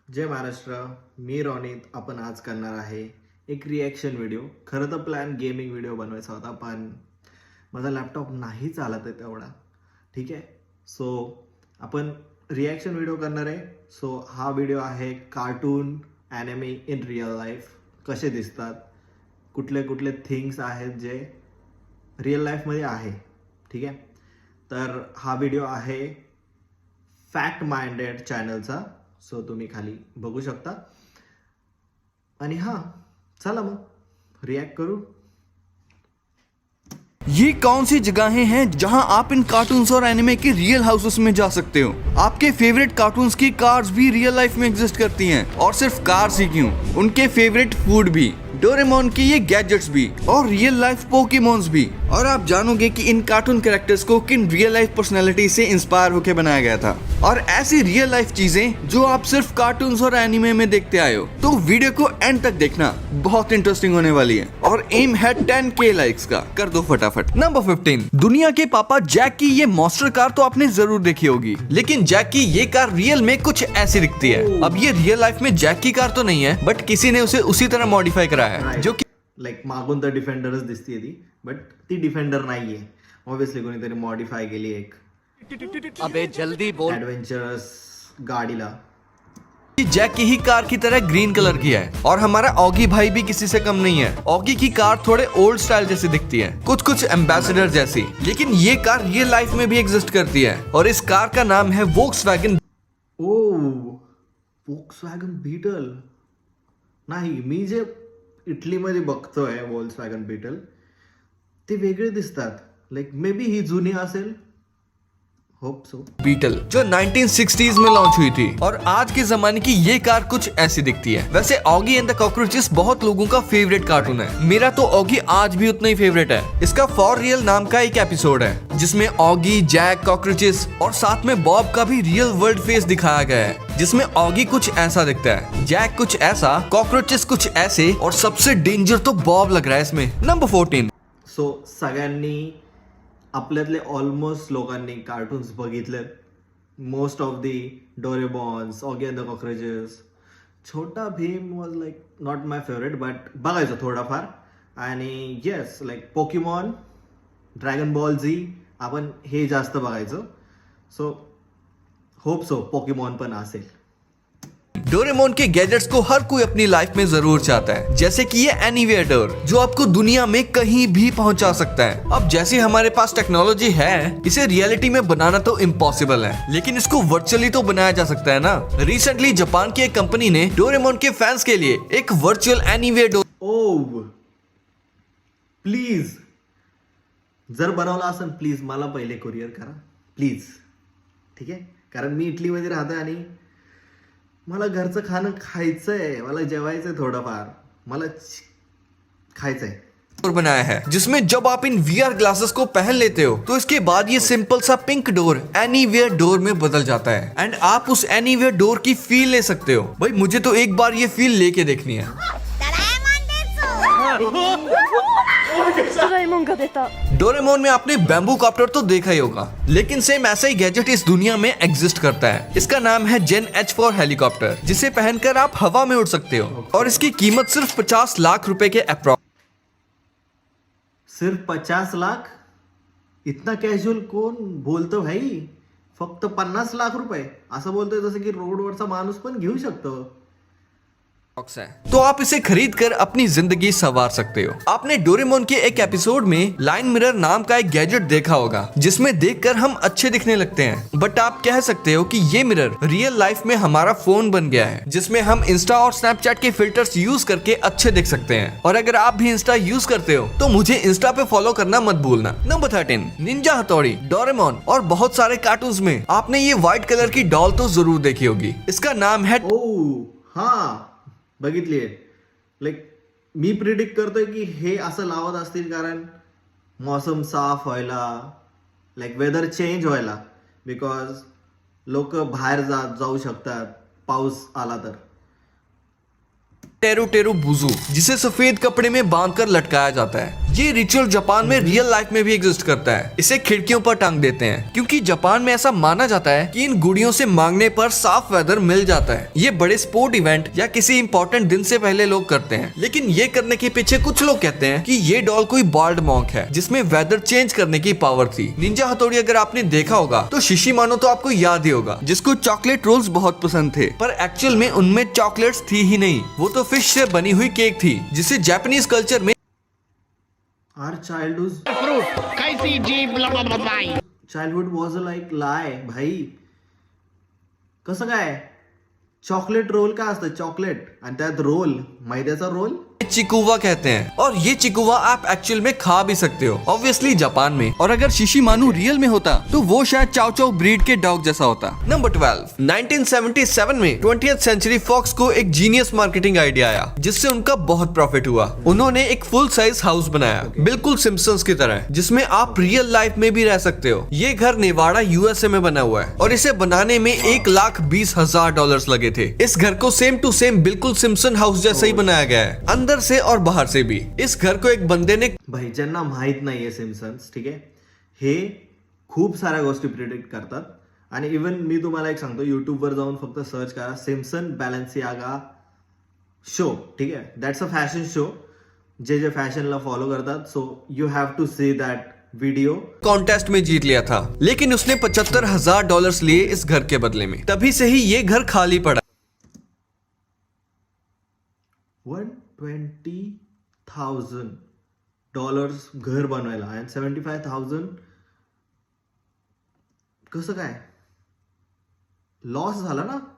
जय महाराष्ट्र. मी रोनित. आपण आज करणार आहे एक रिॲक्शन व्हिडिओ. खरं तर प्लॅन गेमिंग व्हिडिओ बनवायचा होता, पण माझा लॅपटॉप नाही चालत आहे तेवढा. ठीक आहे, सो आपण रिॲक्शन व्हिडिओ करणार आहे. सो हा व्हिडिओ आहे cartoon anime in real life कसे दिसतात, कुठले कुठले थिंग्स आहेत जे रिअल लाईफमध्ये आहे. ठीक आहे, तर हा व्हिडिओ आहे फॅक्ट माइंडेड चॅनलचा. सो तुम्ही खाली बघू शकता. आणि हां, चला मग रिॲक्ट करू. ये कौन सी जगहें हैं जहां आप इन कार्टून्स और एनिमे के रियल हाउसेस में जा सकते हो. आपके फेवरेट कार्टून्स की कार्स भी रियल लाइफ में एग्जिस्ट करती हैं. और सिर्फ कार्स ही क्यों, उनके फेवरेट फूड भी, डोरेमोन के ये गैजेट्स भी और रियल लाइफ पोकेमॉन्स भी. और आप जानोगे कि इन कार्टून कैरेक्टर्स को किन रियल लाइफ पर्सनैलिटी से इंस्पायर होकर बनाया गया था. और ऐसी रियल लाइफ चीजें जो आप सिर्फ कार्टून्स और एनिमे में देखते आए हो. तो वीडियो को एंड तक देखना, बहुत इंटरेस्टिंग होने वाली है. और एम है 10K लाइक्स का, कर दो फटाफट. नंबर 15, दुनिया के पापा जैक की ये मॉन्स्टर कार तो आपने जरूर देखी होगी, लेकिन जैक की ये कार रियल में कुछ ऐसी दिखती है. अब ये रियल लाइफ में जैक की कार तो नहीं है, बट किसी ने उसे उसी तरह मॉडिफाई करा है. जो कि लाईक मागून तर डिफेंडरच दिसते ती, बट ती डिफेंडर नाहीये. ऑब्विसली कोणीतरी मॉडिफाय केली एक अबे जल्दी बोल. ॲडव्हेंचरस गाडीला. जैक की ही कार की तरह ग्रीन कलर की है. और हमारा ऑगी भाई भी किसी से कम नहीं है. ऑगी की कार थोड़े ओल्ड स्टाइल जैसी दिखती है, कुछ एम्बेसडर जैसी, लेकिन ये कार रियल लाइफ में भी एग्जिस्ट करती है. और इस कार का नाम है वोक्सवैगन. Volkswagen beetle. नाही, मी जे इटलीमध्ये बघतोय वॉक्सवॅगन बीटल, ते वेगळे दिसतात. लाईक मे बी ही जुनी असेल. Hope so. बीटल जो 1960s में लॉन्च हुई थी. और आज के जमाने की ये कार कुछ ऐसी दिखती है. वैसे ऑगी एंड द कॉकरोचेस बहुत लोगों का फेवरेट कार्टून है. मेरा तो ऑगी आज भी उतना ही फेवरेट है. इसका फॉर रियल नाम का एक एपिसोड है जिसमें ऑगी, जैक, कॉकरोचेस और साथ में बॉब का भी रियल वर्ल्ड फेस दिखाया गया है, जिसमें ऑगी कुछ ऐसा दिखता है, जैक कुछ ऐसा, कॉकरोचेस कुछ ऐसे, और सबसे डेंजर तो बॉब लग रहा है इसमें. नंबर 14. सो सगळ्यांनी आपल्यातले ऑलमोस्ट लोकांनी कार्टून्स बघितले. Most of the Doraemons, Oggy and the cockroaches. Chhota Bheem was like not my favourite, but बघायचो थोडाफार. आणि yes, like Pokemon, dragon ball Z, आपण हे जास्त बघायचो. सो होप सो पोकेमॉन पण असेल. डोरेमोन के गैजेट्स को हर कोई अपनी लाइफ में जरूर चाहता है, जैसे कि ये एनीवेयर डोर जो आपको दुनिया में कहीं भी पहुंचा सकता है. अब जैसे हमारे पास टेक्नोलॉजी है, इसे रियलिटी में बनाना तो इम्पॉसिबल है, लेकिन इसको वर्चुअली तो बनाया जा सकता है ना. रिसेंटली जापान की एक कंपनी ने डोरेमोन के फैंस के लिए एक virtual anywhere door. Oh please, जर बनवला असेल प्लीज मला पहिले कुरिअर करा प्लीज. ठीक आहे, कारण मी इटलीमध्ये राहते आणि मला घरचं खाणं खायचंय, मला जेवायचंय, थोडंफार मला खायचंय. बनाया है जिसमें जब आप इन VR ग्लासेस को पहन लेते हो तो इसके बाद ये सिंपल सा पिंक डोर एनीवेयर डोर में बदल जाता है. एंड आप उस एनीवेयर डोर की फील ले सकते हो. भाई मुझे तो एक बार ये फील लेके देखनी है. डोरेमोन में आपने बैम्बू कॉप्टर तो देखा ही होगा, लेकिन सेम ऐसा ही गैजेट इस दुनिया में एग्जिस्ट करता है. इसका नाम है जेन H फॉर हेलीकॉप्टर, जिसे पहनकर आप हवा में उड़ सकते हो. और इसकी कीमत सिर्फ 50 लाख रुपए के अप्रॉक्स. सिर्फ 50 लाख? इतना कॅज्युअल कोण बोलतो भाई? फक्त 50 लाख रुपये असं बोलतोय जसं की रोडवरचा माणूस पण घेऊ शकतो. है तो आप इसे खरीद कर अपनी जिंदगी संवार सकते हो. आपने डोरेमोन के एक एपिसोड में लाइन मिरर नाम का एक गैजेट देखा होगा, जिसमें देखकर हम अच्छे दिखने लगते हैं. बट आप कह सकते हो कि ये मिरर रियल लाइफ में हमारा फोन बन गया है, जिसमें हम इंस्टा और स्नैपचैट के फिल्टर्स यूज करके अच्छे दिख सकते हैं. और अगर आप भी इंस्टा यूज करते हो तो मुझे इंस्टा पे फॉलो करना मत भूलना. नंबर 13, निंजा हथौड़ी, डोरेमोन और बहुत सारे कार्टून्स में आपने ये व्हाइट कलर की डॉल तो जरूर देखी होगी. इसका नाम है हां, बघितली आहे. लाईक मी प्रिडिक्ट करतोय की हे असं लावत असतील कारण मौसम साफ व्हायला, लाईक वेदर चेंज व्हायला, बिकॉज लोक बाहेर जाऊ शकतात पाऊस आला तर. टेरू टेरू बुजू, जिसे सफेद कपड़े में बांधकर लटकाया जाता है, ये रिचुअल जापान में रियल लाइफ में भी एग्जिस्ट करता है। इसे खिड़कियों पर टांग देते हैं क्योंकि जापान में ऐसा माना जाता है कि इन गुड़ियों से मांगने पर साफ वेदर मिल जाता है। ये बड़े स्पोर्ट इवेंट या किसी इंपॉर्टेंट दिन से पहले लोग करते हैं, लेकिन ये करने के पीछे कुछ लोग कहते हैं कि ये डॉल कोई बाल्ड मॉन्क है जिसमें वेदर चेंज करने की पावर थी। निंजा हथौड़ी अगर आपने देखा होगा तो शिशिमानो तो आपको याद ही होगा, जिसको चॉकलेट रोल्स बहुत पसंद थे, पर एक्चुअल में उनमें चॉकलेट्स थी ही नहीं, वो तो फिश से बनी हुई केक थी जिसे जापानीज कल्चर में आर चाइल्डहुड वॉज लाईक लाय भाई. कसं काय चॉकलेट रोल का असतं चॉकलेट आणि त्यात रोल मैद्याचा रोल चिकुवा कहते हैं, और ये चिकुवा आप एक्चुअल में खा भी सकते हो, ऑब्वियसली जापान में। और अगर शिशिमानु रियल में होता तो वो शायद चाओ चाओ ब्रीड के डॉग जैसा होता। नंबर 12, 1977 में 20th सेंचुरी फॉक्स को एक जीनियस मार्केटिंग आइडिया आया जिससे उनका बहुत प्रॉफिट हुआ। उन्होंने एक फुल साइज हाउस बनाया, बिल्कुल सिम्पसन्स की तरह, जिसमें आप रियल लाइफ में भी रह सकते हो। ये घर नेवाड़ा यूएसए में बना हुआ है और इसे बनाने में $1,20,000 लगे थे। इस घर को सेम टू सेम बिल्कुल सिम्पसन हाउस जैसा ही बनाया गया है, अंदर से और बाहर से भी। इस घर को एक बंदे ने, भाई ज्यांना माहित नाहीये सिम्पसन्स, ठीक आहे, हे खूप साऱ्या गोष्टी प्रिडिक्ट करतात. आणि इवन मी तुम्हाला एक सांगतो, युट्यूबवर जाऊन फक्त सर्च करा सिम्पसन बॅलेन्सियागा शो, ठीक आहे, दॅट्स अ फॅशन शो. जे जे फॅशनला फॉलो करतात, so you have to see that video. Contest में जीत लिया था, लेकिन उसने $75,000 लिए इस घर के बदले में। तभी से ही ये घर खाली पड़ा। $120,000 घर बनवायला आणि 75,000 कसं काय लॉस झाला ना.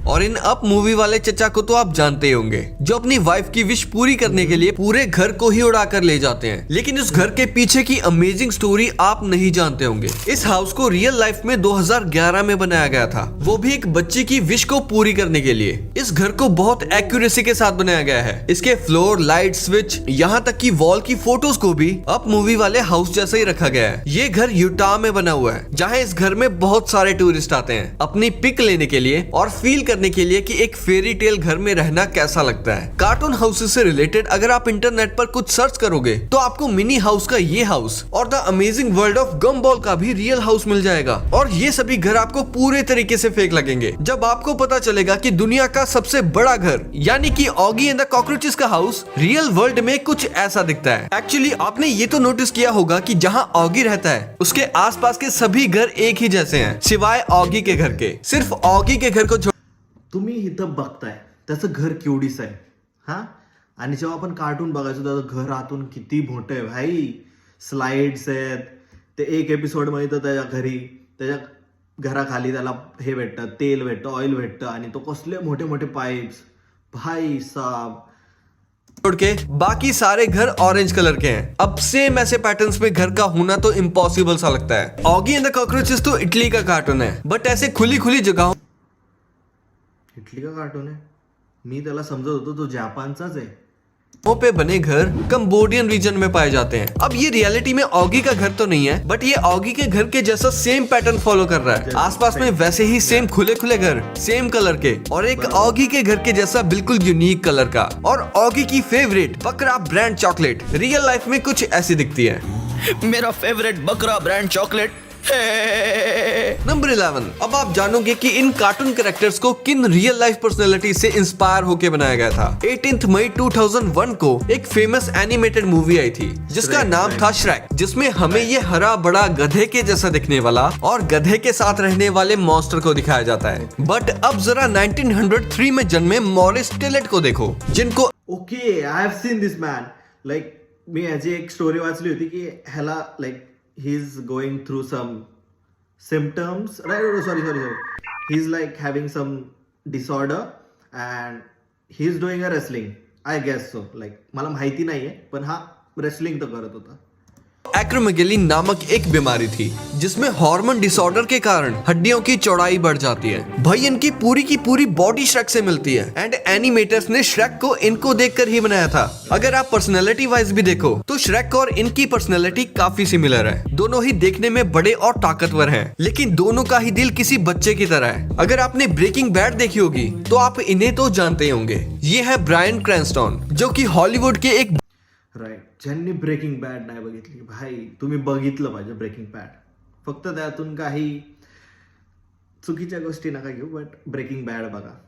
और इन अप मूवी वाले चचा को तो आप जानते ही होंगे, जो अपनी वाइफ की विश पूरी करने के लिए पूरे घर को ही उड़ा कर ले जाते हैं, लेकिन उस घर के पीछे की अमेजिंग स्टोरी आप नहीं जानते होंगे। इस हाउस को रियल लाइफ में 2011 में बनाया गया था, वो भी एक बच्चे की विश को पूरी करने के लिए। इस घर को बहुत एक्यूरेसी के साथ बनाया गया है। इसके फ्लोर, लाइट, स्विच, यहाँ तक की वॉल की फोटोज को भी अप मूवी वाले हाउस जैसा ही रखा गया है। ये घर यूटा में बना हुआ है, जहाँ इस घर में बहुत सारे टूरिस्ट आते हैं अपनी पिक लेने के लिए और फील करने के लिए कि एक फेरी टेल घर में रहना कैसा लगता है। कार्टून हाउसेस से रिलेटेड अगर आप इंटरनेट पर कुछ सर्च करोगे तो आपको मिनी हाउस का ये हाउस और द अमेजिंग वर्ल्ड ऑफ गम्बॉल का भी रियल हाउस मिल जाएगा। और ये सभी घर आपको पूरे तरीके से फेक लगेंगे जब आपको पता चलेगा कि दुनिया का सबसे बड़ा घर यानी कि ऑगी एंड द कॉकरोचेस का हाउस रियल वर्ल्ड में कुछ ऐसा दिखता है। एक्चुअली आपने ये तो नोटिस किया होगा कि जहाँ ऑगी रहता है उसके आसपास के सभी घर एक ही जैसे हैं, सिवाय ऑगी के घर के। सिर्फ ऑगी के घर को तुम्ही इथं बघताय त्याचं घर केवढीच आहे हा. आणि जेव्हा आपण कार्टून बघायचो त्याचं घर आतून किती मोठं आहे भाई. स्लाइड्स आहेत, ते एक एपिसोड मध्ये तर त्याच्या घराखाली त्याला हे भेटतं, तेल भेटतं, ऑइल भेटतं आणि तो कसले मोठे मोठे पाइप्स भाई साहब. छोड़ के बाकी सारे घर ऑरेंज कलर के हैं। अब सेम ऐसे पैटर्न्स में घर का होना तो इम्पॉसिबल सा लगता है। ऑगी एंड द कॉकरोचेस तो इटली का कार्टून है, बट ऐसे खुली खुली जगहों इटली का कार्टून है, मी त्याला समजत होतो तो जापानचाच आहे. पे बने घर कंबोडियन रीजन में पाए जाते हैं। अब ये रियलिटी में ऑगी का घर तो नहीं है, बट ये ऑगी के घर के जैसा सेम पैटर्न फॉलो कर रहा है। आसपास में वैसे ही सेम खुले खुले घर, सेम कलर के, और एक ऑगी के घर के जैसा बिल्कुल यूनिक कलर का। और ऑगी की फेवरेट बकरा ब्रांड चॉकलेट रियल लाइफ में कुछ ऐसी दिखती है। मेरा फेवरेट बकरा ब्रांड चॉकलेट। नंबर 11, अब आप जानोगे कि इन कार्टून कैरेक्टर्स को किन रियल लाइफ पर्सनैलिटी से इंस्पायर होकर बनाया गया था। 18 मई 2001 को एक फेमस एनिमेटेड मूवी आई थी जिसका नाम था श्रेक, जिसमें हमें ये हरा बड़ा गधे के जैसा दिखने वाला और गधे के साथ रहने वाले मॉन्स्टर को दिखाया जाता है। बट अब जरा 1903 में जन्मे मॉरिस टिलेट को देखो, जिनको okay I have seen this man. Like मी ह्याची एक स्टोरी वाचली होती की ह्याला like he is going through some symptoms, right? Sorry. He's like having some disorder and he's doing a wrestling, I guess so. Like मला माहिती नाहीये पण हा wrestling तर करत होता. एक्रोमेगेली नामक एक बीमारी थी जिसमें हार्मोन डिसऑर्डर के कारण हड्डियों की चौड़ाई बढ़ जाती है। भाई इनकी पूरी की पूरी बॉडी श्रेक से मिलती है एंड एनिमेटर्स ने श्रेक को इनको देखकर ही बनाया था। अगर आप पर्सनैलिटी वाइज भी देखो तो श्रेक और इनकी पर्सनैलिटी काफी सिमिलर है। दोनों ही देखने में बड़े और ताकतवर हैं, लेकिन दोनों का ही दिल किसी बच्चे की तरह है। अगर आपने ब्रेकिंग बैड देखी होगी तो आप इन्हें तो जानते ही होंगे। ये है ब्रायन क्रैनस्टन, जो कि हॉलीवुड के एक राईट. ज्यांनी ब्रेकिंग बॅड नाही बघितली भाई, तुम्ही बघितलं पाहिजे ब्रेकिंग बॅड. फक्त त्यातून काही चुकीच्या गोष्टी नका घेऊ, बट ब्रेकिंग बॅड बघा.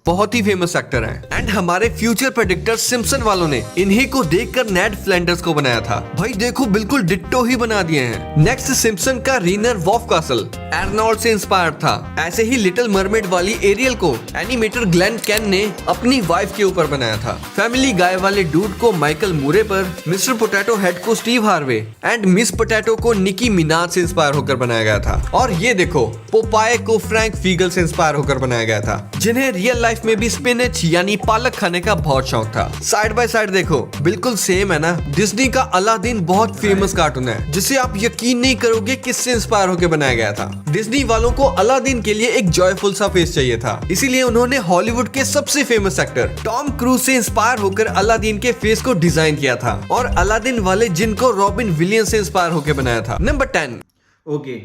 बहुत ही फेमस एक्टर हैं एंड हमारे फ्यूचर प्रेडिक्टर सिम्पसन वालों ने इन्हीं को देखकर नेड फ्लैंडर्स को बनाया था. भाई देखो बिल्कुल डिट्टो ही बना दिए हैं. नेक्स्ट सिम्पसन का रीनर वॉफ कासल एर्नोल्ड से इंस्पायर्ड था. ऐसे ही लिटिल मरमेड वाली एरियल को एनिमेटर ग्लेन कैन ने अपनी वाइफ के ऊपर बनाया था. फैमिली गाय वाले डूड को माइकल मूरे पर, मिस्टर पोटैटो हेड को Steve Harvey and miss potato को निकी मिनाज से इंस्पायर होकर बनाया गया था. और ये देखो पोपाए को फ्रैंक फीगल से इंस्पायर होकर बनाया गया था, जिन्हें रियल लाइफ में भी स्पिनच यानी पालक खाने का बहुत शौक था. साइड बाय साइड देखो बिल्कुल सेम है ना. डिज्नी का अलादीन बहुत फेमस कार्टून है जिसे आप यकीन नहीं करोगे किससे इंस्पायर होकर बनाया गया था. डिज्नी वालों को अलादीन के लिए एक जॉयफुल सा फेस चाहिए था, इसीलिए उन्होंने हॉलीवुड के सबसे फेमस एक्टर टॉम क्रूज से इंस्पायर होकर अलादीन के फेस को डिजाइन किया था और अलादीन वाले जिन को रॉबिन विलियम्स से इंस्पायर होकर बनाया था. Number 10. Okay,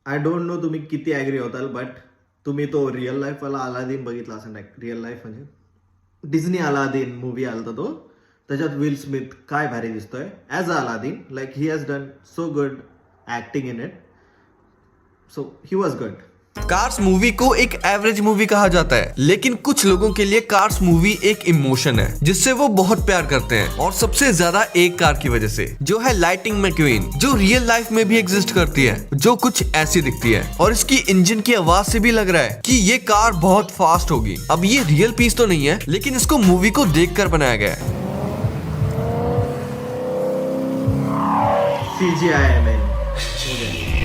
I don't know तुम्ही किती ॲग्री होताल, बट तुम्ही तो रिअल लाईफ वाला अलादीन बघितला असेल. रिअल लाईफ म्हणजे डिझनी अलादीन मूवी आलता तो, त्याच्यात विल स्मिथ काय भारी दिसतोय as a Aladdin. Like he has done so good acting in it, so he was good. Cars movie को एक एवरेज मूवी कहा जाता है, लेकिन कुछ लोगों के लिए कार्स मूवी एक इमोशन है जिससे वो बहुत प्यार करते हैं, और सबसे ज्यादा एक कार की वजह से, जो है लाइटिंग मैक्वीन, जो रियल लाइफ में भी एग्जिस्ट करती है, जो कुछ ऐसी दिखती है और इसकी इंजन की आवाज से भी लग रहा है कि ये कार बहुत फास्ट होगी. अब ये रियल पीस तो नहीं है, लेकिन इसको मूवी को देखकर बनाया गया है. CGI man.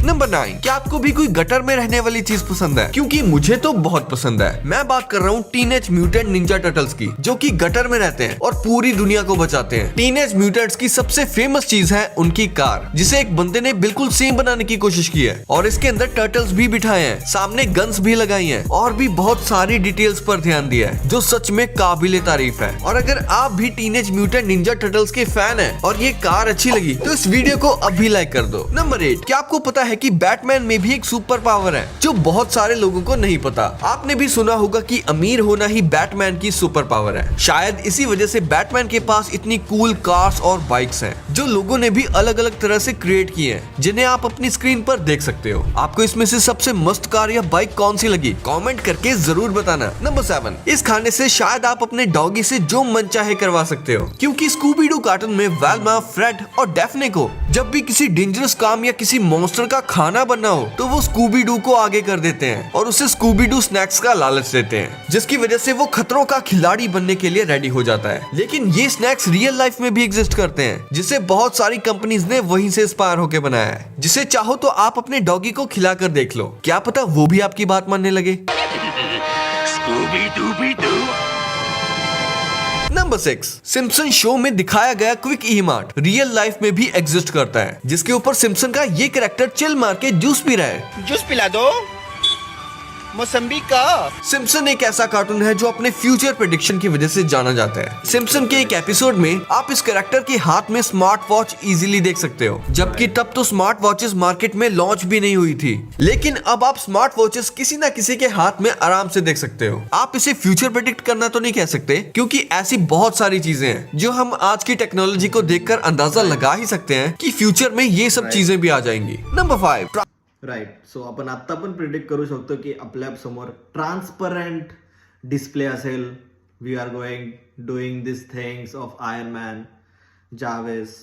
नंबर 9. क्या आपको भी कोई गटर में रहने वाली चीज पसंद है? क्योंकि मुझे तो बहुत पसंद है. मैं बात कर रहा हूँ टीनेज म्यूटेंट निंजा टर्टल्स की, जो कि गटर में रहते हैं और पूरी दुनिया को बचाते हैं. टीनेज म्यूटेंट्स की सबसे फेमस चीज है उनकी कार, जिसे एक बंदे ने बिल्कुल सेम बनाने की कोशिश की है और इसके अंदर टर्टल्स भी बिठाए हैं, सामने गन्स भी लगाई हैं और भी बहुत सारी डिटेल्स पर ध्यान दिया है, जो सच में काबिले तारीफ है. और अगर आप भी टीनेज म्यूटेंट निंजा टर्टल्स के फैन हैं और ये कार अच्छी लगी तो इस वीडियो को अभी लाइक कर दो. नंबर 8. क्या आपको पता है कि बैटमैन में भी एक सुपर पावर है जो बहुत सारे लोगों को नहीं पता? आपने भी सुना होगा कि अमीर होना ही बैटमैन की सुपर पावर है. शायद इसी वजह से बैटमैन के पास इतनी कूल कार्स और बाइक्स हैं, जो लोगों ने भी अलग अलग तरह से क्रिएट किए हैं, जिन्हें आप अपनी स्क्रीन पर देख सकते हो. आपको इसमें से सबसे मस्त कार या बाइक कौन सी लगी, कमेंट करके जरूर बताना. नंबर 7. इस खाने से शायद आप अपने डॉगी से जो मन चाहे करवा सकते हो, क्योंकि स्कूबी डू कार्टून में वेल्मा, फ्रेड और डेफ्ने को जब भी किसी डेंजरस काम या किसी मॉन्स्टर का खाना बनना हो तो वो स्कूबी डू को आगे कर देते हैं और उसे स्कूबी डू स्नैक्स का लालच देते हैं, जिसकी वजह से वो खतरों का खिलाड़ी बनने के लिए रेडी हो जाता है. लेकिन ये स्नैक्स रियल लाइफ में भी एग्जिस्ट करते हैं, जिसे बहुत सारी कंपनीज ने वहीं से इंस्पायर होकर बनाया है, जिसे चाहो तो आप अपने डॉगी को खिलाकर देख लो, क्या पता वो भी आपकी बात मानने लगे. नंबर 6. सिम्पसन शो में दिखाया गया quick e mart real life में भी एग्जिस्ट करता है, जिसके ऊपर सिम्पसन का ये कैरेक्टर चिल मार के जूस पी रहा है. जूस पिला दो मौसम्बी का. सिम्पसन एक ऐसा कार्टून है जो अपने फ्यूचर प्रेडिक्शन की वजह से जाना जाता है. सिम्पसन के एक एपिसोड में आप इस कैरेक्टर के हाथ में स्मार्ट वॉच इजीली देख सकते हो, जबकि तब तो स्मार्ट वॉचेस मार्केट में लॉन्च भी नहीं हुई थी. लेकिन अब आप स्मार्ट वॉचेस किसी ना किसी के हाथ में आराम से देख सकते हो. आप इसे फ्यूचर प्रेडिक्ट करना तो नहीं कह सकते, क्योंकि ऐसी बहुत सारी चीजें हैं जो हम आज की टेक्नोलॉजी को देखकर अंदाजा लगा ही सकते हैं कि फ्यूचर में ये सब चीजें भी आ जाएंगी. नंबर 5. राईट. सो आपण आत्ता पण प्रिडिक्ट करू शकतो की आपल्या समोर ट्रान्सपरंट डिस्प्ले असेल. We are doing this things of Iron Man, जावेस.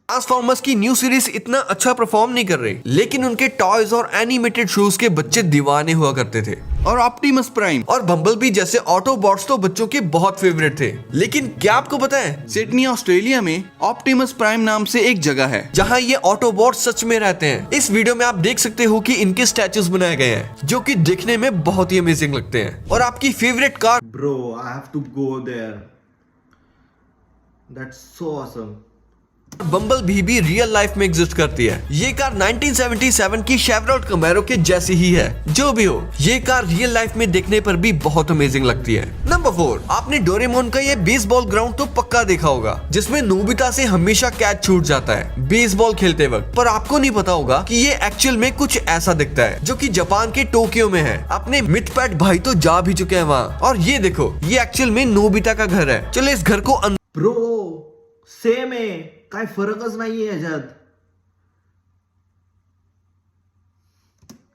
ट्रांसफॉर्मर्स की न्यू सीरीज इतना अच्छा परफॉर्म नहीं कर रही, लेकिन उनके टॉयज और एनिमेटेड शोज के बच्चे दीवाने हुआ करते थे. और ऑप्टिमस प्राइम और बम्बलबी जैसे ऑटोबॉट्स तो बच्चों के बहुत फेवरेट थे. लेकिन क्या आपको पता है सिडनी ऑस्ट्रेलिया में ऑप्टिमस प्राइम नाम से एक जगह है जहां ये ऑटोबॉट सच में रहते हैं? इस वीडियो में आप देख सकते हो कि इनके स्टैचूज बनाए गए हैं, जो कि दिखने में बहुत ही अमेजिंग लगते हैं. और आपकी favourite car bro, I have to go there. That's so awesome. Bumble भी रियल लाइफ में एग्जिस्ट करती है. ये कार 1977 की शेवरॉट कैमेरो के जैसी ही है. जो भी हो, ये कार रियल लाइफ में देखने पर भी बहुत अमेजिंग लगती है. नंबर 4. आपने डोरेमोन का ये बेसबॉल ग्राउंड तो पक्का देखा होगा, जिसमें नोबिता से हमेशा कैच छूट जाता है बेसबॉल खेलते वक्त. पर आपको नहीं पता होगा कि ये एक्चुअल में कुछ ऐसा दिखता है, जो कि जापान के टोक्यो में है. अपने मिथपैट भाई तो जा भी चुके हैं वहाँ. और ये देखो, ये एक्चुअल में नोबिता का घर है. चलो इस घर को ब्रो, सेम आहे, काय फरकच नाहीये ह्याच्यात.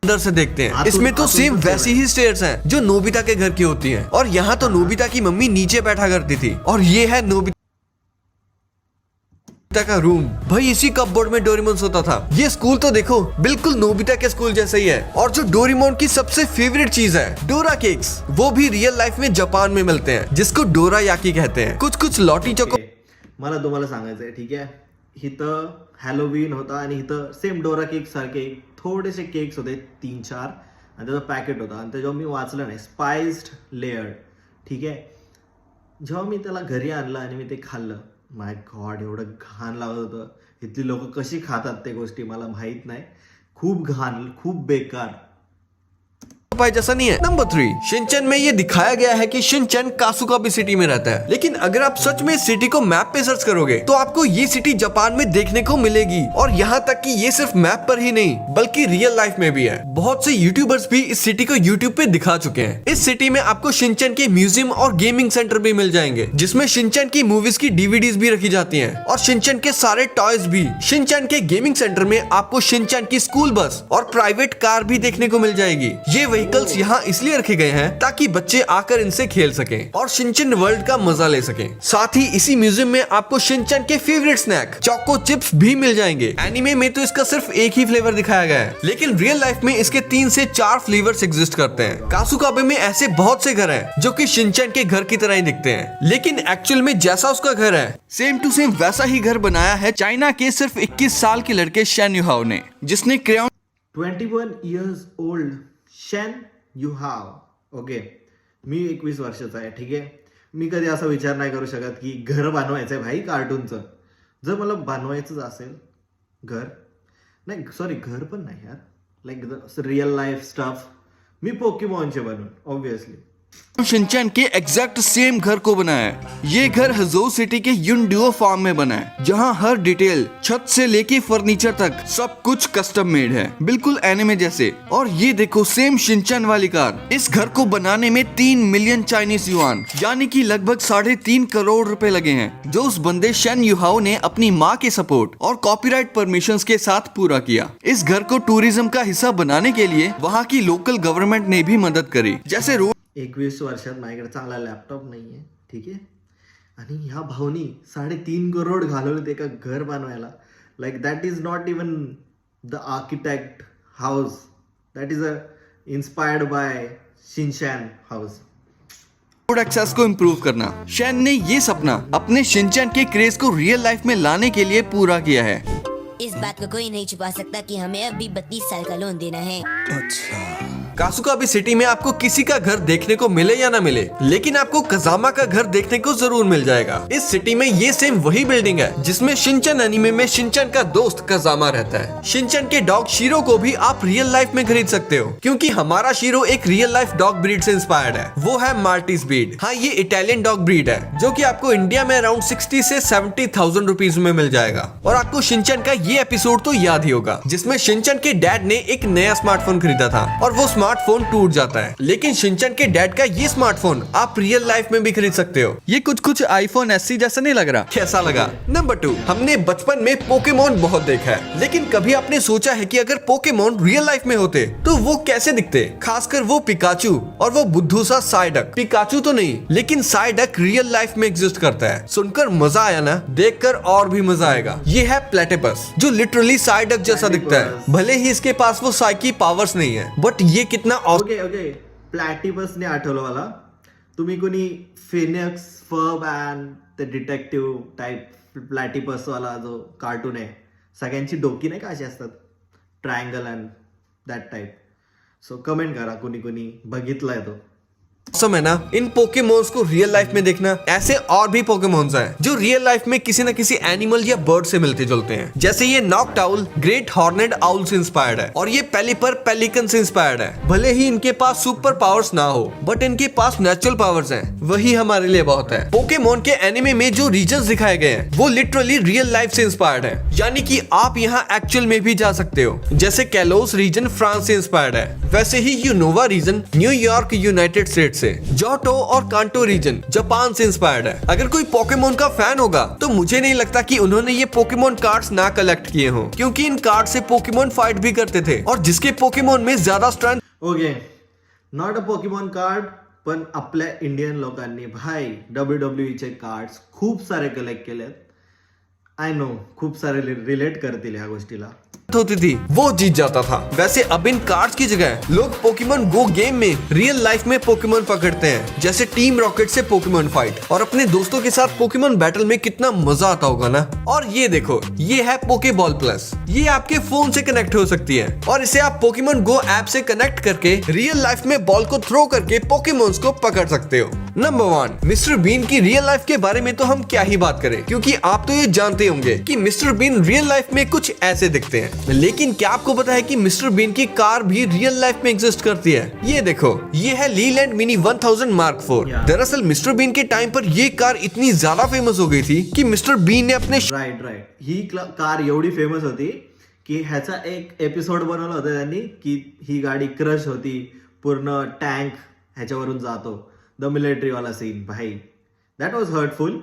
अंदर से देखते हैं, आतुर- इसमें तो आतुर सेम तो वैसी ही स्टेयर्स हैं जो नोबिता के घर की होती हैं। और यहाँ तो नोबिता की मम्मी नीचे बैठा करती थी और ये है नोबिता का रूम। भाई इसी कपबोर्ड में डोरेमोन सोता था। ये स्कूल तो देखो बिल्कुल नोबिता के स्कूल जैसा ही है। और जो डोरेमोन की सबसे फेवरेट चीज है डोरा केक्स, वो भी रियल लाइफ में जापान में मिलते हैं जिसको डोरा याकी कहते हैं। कुछ लॉटी चोको मला तुम्हाला सांगायचंय, ठीक आहे, इथं हॅलोवीन होता आणि इथं सेम डोरा केक सारखे थोडेसे केक्स होते 3-4 आणि त्याचं पॅकेट होता आणि त्याच्यावर मी वाचलं नाही स्पाइस्ड लेअर्ड. ठीक आहे, जेव्हा मी त्याला घरी आणलं आणि मी ते खाल्लं, माय गॉड एवढं घाण लागत होतं. इथली लोक कशी खातात ते गोष्टी मला माहित नाही. खूप घाण, खूप बेकार. पाई जैसा नहीं है। नंबर 3, शिनचैन में ये दिखाया गया है कि शिनचैन कासुकाबे सिटी में रहता है, लेकिन अगर आप सच में इस सिटी को मैप पे सर्च करोगे तो आपको ये सिटी जापान में देखने को मिलेगी। और यहाँ तक कि ये सिर्फ मैप पर ही नहीं बल्कि रियल लाइफ में भी है। बहुत से यूट्यूबर्स भी इस सिटी को यूट्यूब पे दिखा चुके हैं। इस सिटी में आपको शिनचैन के म्यूजियम और गेमिंग सेंटर भी मिल जाएंगे जिसमें शिनचैन की मूवीज की डीवीडीज भी रखी जाती है और शिनचैन के सारे टॉयज भी। शिनचैन के गेमिंग सेंटर में आपको शिनचैन की स्कूल बस और प्राइवेट कार भी देखने को मिल जाएगी। ये व्हीकल्स यहाँ इसलिए रखे गए हैं ताकि बच्चे आकर इनसे खेल सकें और शिनचैन वर्ल्ड का मजा ले सकें। साथ ही इसी म्यूजियम में आपको शिनचैन के फेवरेट स्नैक चोको चिप्स भी मिल जाएंगे। एनिमे में तो इसका सिर्फ एक ही फ्लेवर दिखाया गया है, लेकिन रियल लाइफ में इसके 3 से 4 फ्लेवर्स एग्जिस्ट करते हैं। कासुकाबे में ऐसे बहुत से घर हैं जो कि शिनचैन के घर की तरह ही दिखते हैं, लेकिन एक्चुअल में जैसा उसका घर है सेम टू सेम वैसा ही घर बनाया है चाइना के सिर्फ 21 साल के लड़के शेन युहाओ ने, जिसने crayon 21 years old Shen Yuhao. Okay, मी 21 वर्षाचा आहे. ठीक आहे, मी कधी असा विचार नाही करू शकत की घर बनवायचं आहे भाई कार्टूनचं. जर मला बनवायचंच असेल घर, नाही सॉरी घर पण नाही यार, लाईक रिअल लाईफ स्टफ, मी पोकेमॉनचे बनवून ऑब्विसली. शिनचैन के एग्जैक्ट सेम घर को बनाया है। ये घर हजोउ सिटी के युनडुओ फार्म में बना है, जहाँ हर डिटेल छत से लेके फर्नीचर तक सब कुछ कस्टम मेड है, बिल्कुल एनिमे जैसे। और ये देखो सेम शिनचैन वाली कार। इस घर को बनाने में 3 मिलियन चाइनीज युआन यानी कि लगभग 3.5 करोड़ रुपए लगे हैं, जो उस बंदे शेन युहाओ ने अपनी माँ के सपोर्ट और कॉपीराइट परमिशंस के साथ पूरा किया। इस घर को टूरिज्म का हिस्सा बनाने के लिए वहाँ की लोकल गवर्नमेंट ने भी मदद करी, जैसे 21 वर्षात माझ्याकडे चांगला लॅपटॉप नाहीये. ठीक आहे, आणि ह्या भाऊनी 3.5 करोड घालवले एका घर बनवायला. Like that is not even the architect house, that is inspired by Shinchan house. Road access को इम्प्रूव करना। शेन ने ये सपना अपने शिनचैन के क्रेज को रियल लाइफ में लाने के लिए पूरा किया है। इस बात को कोई नहीं छुपा सकता कि हमें अभी 32 साल का लोन देना है। कासुकाबे सिटी में आपको किसी का घर देखने को मिले या ना मिले, लेकिन आपको कजामा का घर देखने को जरूर मिल जाएगा। इस सिटी में ये सेम वही बिल्डिंग है जिसमें शिनचैन एनीमे में शिनचैन का दोस्त कजामा रहता है। शिनचैन के डॉग शीरो को भी आप रियल लाइफ में खरीद सकते हो, क्योंकि हमारा शीरो एक रियल लाइफ डॉग ब्रीड से इंस्पायर्ड है। वो है माल्टीज ब्रीड। हाँ, ये इटालियन डॉग ब्रीड है जो कि आपको इंडिया में अराउंड 60 से 70,000 रुपीज में मिल जाएगा। और आपको शिनचैन का ये एपिसोड तो याद ही होगा जिसमें शिनचैन के डैड ने एक नया स्मार्टफोन खरीदा था और वो स्मार्टफोन टूट जाता है, लेकिन शिनचैन के डैड का ये स्मार्टफोन आप रियल लाइफ में भी खरीद सकते हो। ये कुछ आईफोन SE जैसा नहीं लग रहा? कैसा लगा? नंबर 2, हमने बचपन में पोकेमोन बहुत देखा है, लेकिन कभी आपने सोचा है कि अगर पोकेमोन रियल लाइफ में होते तो वो कैसे दिखते? खासकर वो पिकाचू और वो बुद्धू सा साइडक। पिकाचू तो नहीं, लेकिन साइडक रियल लाइफ में एग्जिस्ट करता है। सुनकर मजा आया ना? देखकर और भी मजा आएगा। ये है प्लेटिपस, जो लिटरली साइडक जैसा दिखता है। भले ही इसके पास वो साइकी पावर्स नहीं है, बट ये कितना ओके, प्लॅटिपसने आठवलं मला. तुम्ही कोणी Phineas Ferb and the detective type platypus वाला जो कार्टून आहे, सगळ्यांची डोकी नाही का अशी असतात, triangle and that type. So comment करा कोणी बघितलाय तो. समय ना इन पोकेमोन्स को रियल लाइफ में देखना। ऐसे और भी पोकेमोन्स हैं जो रियल लाइफ में किसी न किसी एनिमल या बर्ड से मिलते जुलते हैं। जैसे ये नॉकटाउल ग्रेट हॉर्नेड आउल से इंस्पायर्ड है और ये पेलिपर पेलिकन से इंस्पायर्ड है। भले ही इनके पास सुपर पावर्स ना हो, बट इनके पास नेचुरल पावर्स हैं, वही हमारे लिए बहुत है। पोकेमोन के एनिमे में जो रीजन्स दिखाए गए हैं वो लिटरली रियल लाइफ से इंस्पायर्ड है, यानी कि आप यहाँ एक्चुअल में भी जा सकते हो। जैसे कैलोस रीजन फ्रांस से इंस्पायर्ड है, वैसे ही Unova region New York United States से। जोटो और कांटो रीजन जापान से इंस्पायर्ड है। अगर कोई पोकेमोन का फैन होगा तो मुझे नहीं लगता कि उन्होंने ये पोकेमोन कार्ड्स ना कलेक्ट किए हों, क्योंकि इन कार्ड से पोकेमोन फाइट भी करते थे और जिसके पोकेमोन में ज्यादा strength okay, not a Pokemon card, पण आपल्या इंडियन लोकांनी भाई WWE चे कार्ड्स खूप सारे कलेक्ट केलेत. आय नो खूप सारे रिलेट करतील ह्या गोष्टीला. होती थी वो जीत जाता था। वैसे अब इन कार्ड्स की जगह लोग पोकेमोन गो गेम में रियल लाइफ में पोकेमोन पकड़ते हैं, जैसे टीम रॉकेट से पोकेमोन फाइट, और अपने दोस्तों के साथ पोकेमोन बैटल में कितना मजा आता होगा ना। और ये देखो, ये है पोकेबॉल प्लस। ये आपके फोन से कनेक्ट हो सकती है और इसे आप पोकेमोन गो ऐप से कनेक्ट करके रियल लाइफ में बॉल को थ्रो करके पोकेमोन्स को पकड़ सकते हो। नंबर 1, मिस्टर बीन की रियल लाइफ के बारे में तो हम क्या ही बात करें, क्योंकि आप तो ये जानते होंगे कि मिस्टर बीन रियल लाइफ में कुछ ऐसे दिखते हैं। लेकिन क्या आपको पता है कि मिस्टर बीन की कार भी रियल लाइफ में एग्जिस्ट करती है? ये देखो, ये है लीलैंड मिनी 1000 मार्क 4। दरअसल मिस्टर बीन के टाइम पर ये कार इतनी ज्यादा फेमस हो गई थी कि मिस्टर बीन ने अपने राईट ही कार एवढी फेमस होती की ह्याचा एक एपिसोड बनवला होता त्यांनी की ही गाडी क्रश होती, पूर्ण टँक ह्याच्यावरून जातो, द मिलिटरी वाला सीन. भाई दॅट वॉज हर्टफुल.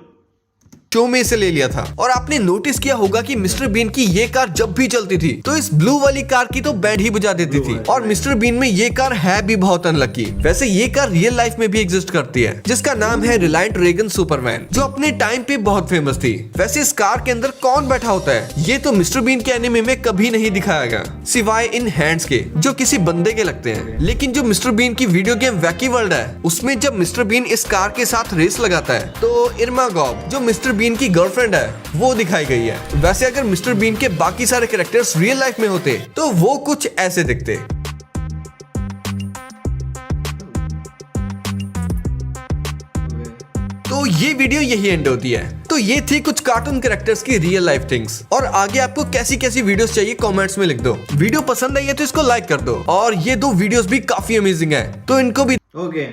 शो में इसे ले लिया था। और आपने नोटिस किया होगा कि मिस्टर बीन की ये कार जब भी चलती थी तो इस ब्लू वाली कार की तो बैंड ही बजा देती थी। और मिस्टर बीन में ये कार है भी बहुत अनलकी। वैसे ये कार रियल लाइफ में भी एग्जिस्ट करती है, जिसका नाम है रिलायंट रेगन सुपरमैन, जो अपने टाइम पे बहुत फेमस थी। वैसे इस कार के अंदर कौन बैठा होता है ये तो मिस्टर बीन के एनिमे में कभी नहीं दिखाया गया, सिवाय इन हैंड्स के जो किसी बंदे के लगते हैं। लेकिन जो मिस्टर बीन की वीडियो गेम वैकी वर्ल्ड है, उसमें जब मिस्टर बीन इस कार के साथ रेस लगाता है तो इरमा गॉब, जो मिस्टर बीन की गर्लफ्रेंड है, वो दिखाई गई है। वैसे अगर मिस्टर बीन के बाकी सारे कैरेक्टर्स रियल लाइफ में होते तो वो कुछ ऐसे दिखते। तो ये वीडियो यही एंड होती है। तो ये थी कुछ कार्टून कैरेक्टर्स की रियल लाइफ थिंग्स। और आगे आपको कैसी कैसी वीडियोस चाहिए कमेंट्स में लिख दो। वीडियो पसंद आई है तो इसको लाइक कर दो। और ये 2 वीडियोस भी काफी अमेजिंग है, तो इनको भी okay,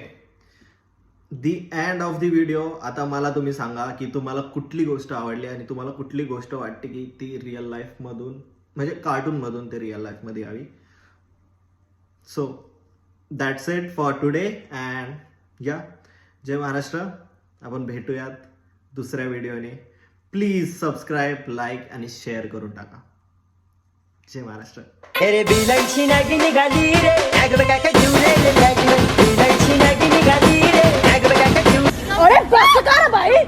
the end of the video. आता मला तुम्ही सांगा की तुम्हाला कुठली गोष्ट आवडली आणि तुम्हाला कुठली गोष्ट वाटते की ती रिअल लाईफ मधून म्हणजे कार्टून मधून ते रिअल लाईफ मध्ये यावी. So that's it for today and या जय महाराष्ट्र. आपण भेटूयात दुसऱ्या व्हिडिओने. प्लीज सबस्क्राईब, लाईक आणि शेअर करून टाका. जय महाराष्ट्र. अरे बिलाईची नागी निघाली रे, अग बघा का जीव रे लागलं. बिलाईची नागी निघाली रे, अग बघा का जीव. अरे बस कर भाई.